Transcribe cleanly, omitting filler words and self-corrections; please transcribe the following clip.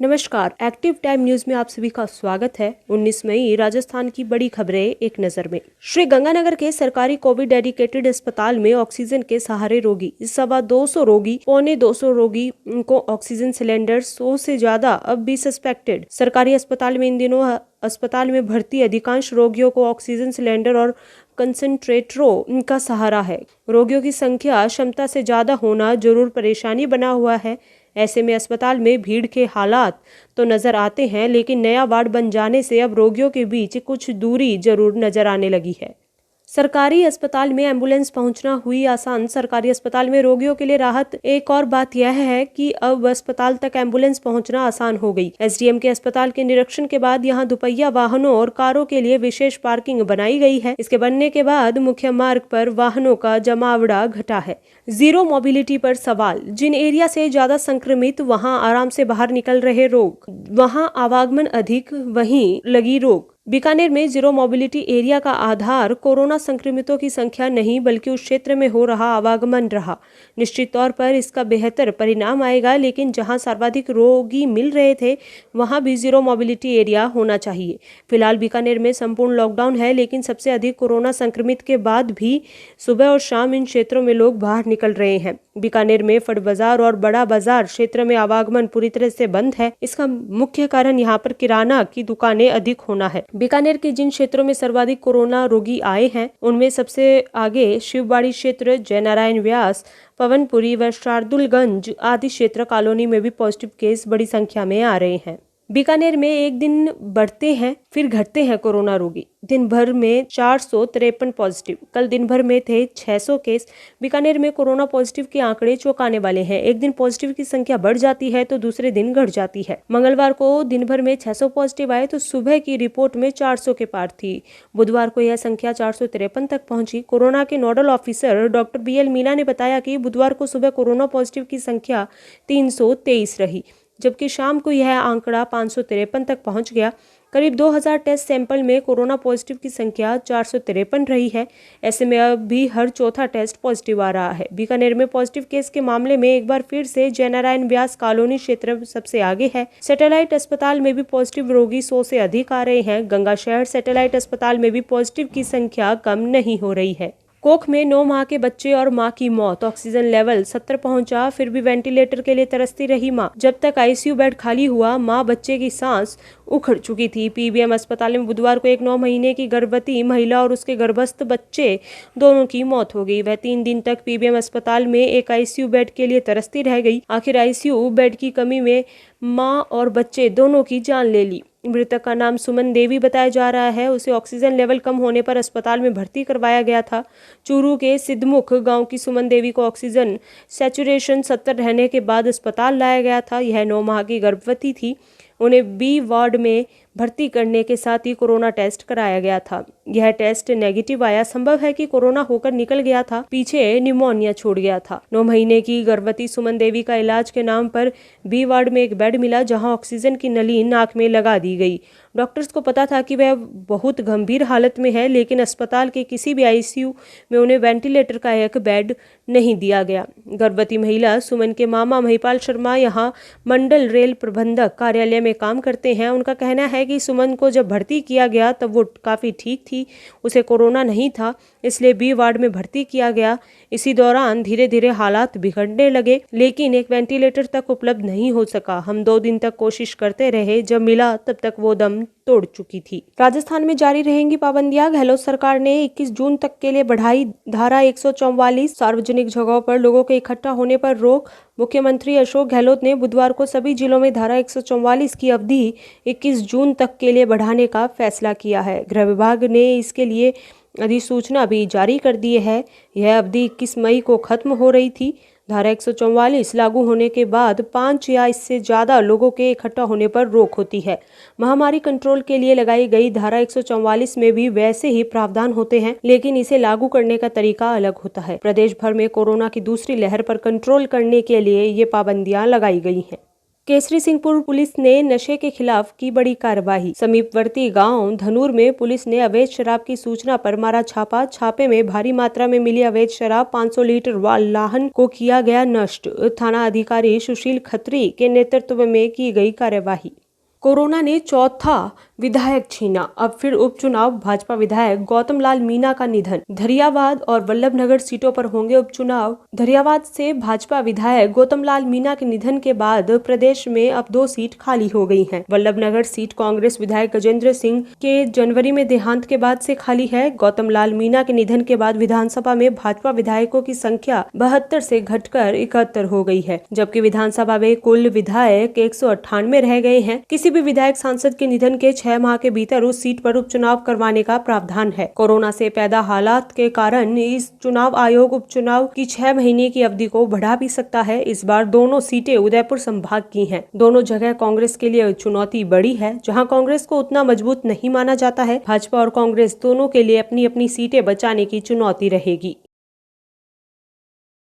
नमस्कार, active time news में आप सभी का स्वागत है। 19 मई राजस्थान की बड़ी खबरें एक नजर में। श्री गंगानगर के सरकारी कोविड डेडिकेटेड अस्पताल में ऑक्सीजन के सहारे रोगी 225 रोगी, पौने 200 रोगी को ऑक्सीजन सिलेंडर, 100 से ज्यादा अब भी सस्पेक्टेड। सरकारी अस्पताल में इन दिनों अस्पताल में भर्ती अधिकांश रोगियों को ऑक्सीजन सिलेंडर और कंसंट्रेटरों का सहारा है। रोगियों की संख्या क्षमता से ज्यादा होना जरूर परेशानी बना हुआ है। ऐसे में अस्पताल में भीड़ के हालात तो नजर आते हैं, लेकिन नया वार्ड बन जाने से अब रोगियों के बीच कुछ दूरी जरूर नजर आने लगी है। सरकारी अस्पताल में एम्बुलेंस पहुंचना हुई आसान। सरकारी अस्पताल में रोगियों के लिए राहत। एक और बात यह है कि अब अस्पताल तक एम्बुलेंस पहुंचना आसान हो गई। एसडीएम के अस्पताल के निरीक्षण के बाद यहां दुपहिया वाहनों और कारों के लिए विशेष पार्किंग बनाई गई है। इसके बनने के बाद मुख्य मार्ग पर वाहनों का जमावड़ा घटा है। जीरो मोबिलिटी पर सवाल। जिन एरिया से ज्यादा संक्रमित, वहां आराम से बाहर निकल रहे लोग, वहां आवागमन अधिक, वहीं लगी रोक। बीकानेर में जीरो मोबिलिटी एरिया का आधार कोरोना संक्रमितों की संख्या नहीं, बल्कि उस क्षेत्र में हो रहा आवागमन रहा। निश्चित तौर पर इसका बेहतर परिणाम आएगा, लेकिन जहां सर्वाधिक रोगी मिल रहे थे वहां भी जीरो मोबिलिटी एरिया होना चाहिए। फिलहाल बीकानेर में संपूर्ण लॉकडाउन है, लेकिन सबसे अधिक कोरोना संक्रमित के बाद भी सुबह और शाम इन क्षेत्रों में लोग बाहर निकल रहे हैं। बीकानेर में फट बाजार और बड़ा बाजार क्षेत्र में आवागमन पूरी तरह से बंद है। इसका मुख्य कारण यहाँ पर किराना की दुकानें अधिक होना है। बीकानेर के जिन क्षेत्रों में सर्वाधिक कोरोना रोगी आए हैं, उनमें सबसे आगे शिवबाड़ी क्षेत्र, जयनारायण व्यास, पवनपुरी व शार्दुलगंज आदि क्षेत्र कॉलोनी में भी पॉजिटिव केस बड़ी संख्या में आ रहे हैं। बीकानेर में एक दिन बढ़ते हैं फिर घटते हैं कोरोना रोगी। दिन भर में 453 पॉजिटिव। कल दिन भर में थे 600 केस। बीकानेर में कोरोना पॉजिटिव के आंकड़े चौंकाने वाले हैं। एक दिन पॉजिटिव की संख्या बढ़ जाती है तो दूसरे दिन घट जाती है। मंगलवार को दिन भर में 600 पॉजिटिव आए तो सुबह की रिपोर्ट में 400 के पार थी। बुधवार को यह संख्या 453 तक पहुंची। कोरोना के nodal officer doctor BL Meena ने बताया कि बुधवार को सुबह कोरोना पॉजिटिव की संख्या 323 रही, जबकि शाम को यह आंकड़ा 553 तक पहुंच गया। करीब 2000 टेस्ट सैंपल में कोरोना पॉजिटिव की संख्या 453 रही है। ऐसे में अब भी हर चौथा टेस्ट पॉजिटिव आ रहा है। बीकानेर में पॉजिटिव केस के मामले में एक बार फिर से जयनारायण व्यास कॉलोनी क्षेत्र सबसे आगे है। सैटेलाइट अस्पताल में भी पॉजिटिव रोगी 100 से अधिक आ रहे हैं। गंगा शहर सैटेलाइट अस्पताल में भी पॉजिटिव की संख्या कम नहीं हो रही है। कोख में 9 माह के बच्चे और मां की मौत। ऑक्सीजन लेवल 70 पहुंचा, फिर भी वेंटिलेटर के लिए तरसती रही मां। जब तक आईसीयू बेड खाली हुआ, मां बच्चे की सांस उखड़ चुकी थी। पीबीएम अस्पताल में बुधवार को एक 9 महीने की गर्भवती महिला और उसके गर्भस्थ बच्चे दोनों की मौत हो गई। वह 3 दिन तक पीबीएम अस्पताल में एक आईसीयू बेड के लिए तरसती रह गई। आखिर आईसीयू बेड की कमी में मां और बच्चे दोनों की जान ले ली। मृतक का नाम सुमन देवी बताया जा रहा है। उसे ऑक्सीजन लेवल कम होने पर अस्पताल में भर्ती करवाया गया था। चूरू के सिद्धमुख गांव की सुमन देवी को ऑक्सीजन सैचुरेशन 70 रहने के बाद अस्पताल लाया गया था। यह 9 माह की गर्भवती थी। उन्हें बी वार्ड में भर्ती करने के साथ ही कोरोना टेस्ट कराया गया था। यह टेस्ट नेगेटिव आया। संभव है कि कोरोना होकर निकल गया था, पीछे निमोनिया छोड़ गया था। 9 महीने की गर्भवती सुमन देवी का इलाज के नाम पर बी वार्ड में एक बेड मिला, जहां ऑक्सीजन की नली नाक में लगा दी गई। डॉक्टर्स को पता था कि वह बहुत गंभीर हालत में है, लेकिन अस्पताल के किसी भी आईसीयू में उन्हें वेंटिलेटर का एक बेड नहीं दिया गया। गर्भवती महिला सुमन के मामा महिपाल शर्मा यहाँ मंडल रेल प्रबंधक कार्यालय में काम करते हैं। उनका कहना है कि सुमन को जब भर्ती किया गया तब वो काफ़ी ठीक थी, उसे कोरोना नहीं था, इसलिए बी वार्ड में भर्ती किया गया। इसी दौरान धीरे धीरे हालात बिगड़ने लगे, लेकिन एक वेंटिलेटर तक उपलब्ध नहीं हो सका। हम 2 दिन तक कोशिश करते रहे, जब मिला तब तक वो दम तोड़ चुकी थी। राजस्थान में जारी रहेंगी पाबंदियां। गहलोत सरकार ने 21 जून तक के लिए बढ़ाई धारा 144। सार्वजनिक जगहों पर लोगों के इकट्ठा होने पर रोक। मुख्यमंत्री अशोक गहलोत ने बुधवार को सभी जिलों में धारा 144 की अवधि 21 जून तक के लिए बढ़ाने का फैसला किया है। गृह विभाग ने इसके लिए अधिसूचना भी जारी कर दी है। यह अवधि 21 मई को खत्म हो रही थी। धारा 144 लागू होने के बाद 5 या इससे ज़्यादा लोगों के इकट्ठा होने पर रोक होती है। महामारी कंट्रोल के लिए लगाई गई धारा 144 में भी वैसे ही प्रावधान होते हैं, लेकिन इसे लागू करने का तरीका अलग होता है। प्रदेश भर में कोरोना की दूसरी लहर पर कंट्रोल करने के लिए ये पाबंदियां लगाई गई हैं। केसरी सिंहपुर पुलिस ने नशे के खिलाफ की बड़ी कार्रवाई। समीपवर्ती गांव धनूर में पुलिस ने अवैध शराब की सूचना पर मारा छापा। छापे में भारी मात्रा में मिली अवैध शराब 500 लीटर वाहन को किया गया नष्ट। थाना अधिकारी सुशील खत्री के नेतृत्व में की गई कार्रवाई। कोरोना ने चौथा विधायक छीना। अब फिर उपचुनाव। भाजपा विधायक गौतम लाल मीणा का निधन। धरियावाद और वल्लभनगर सीटों पर होंगे उपचुनाव। धरियावाद से भाजपा विधायक गौतम लाल मीणा के निधन के बाद प्रदेश में अब 2 सीट खाली हो गई हैं। वल्लभनगर सीट कांग्रेस विधायक गजेंद्र सिंह के जनवरी में देहांत के बाद से खाली है। गौतम लाल मीणा के निधन के बाद विधानसभा में भाजपा विधायकों की संख्या 72 से घटकर 71 हो गई है, जबकि विधानसभा में कुल विधायक 198 रह गए हैं। किसी भी विधायक सांसद के निधन के 6 माह के भीतर उस सीट पर उपचुनाव करवाने का प्रावधान है। कोरोना से पैदा हालात के कारण इस चुनाव आयोग उपचुनाव की 6 महीने की अवधि को बढ़ा भी सकता है। इस बार दोनों सीटें उदयपुर संभाग की हैं। दोनों जगह कांग्रेस के लिए चुनौती बड़ी है। जहां कांग्रेस को उतना मजबूत नहीं माना जाता है, भाजपा और कांग्रेस दोनों के लिए अपनी अपनी सीटें बचाने की चुनौती रहेगी।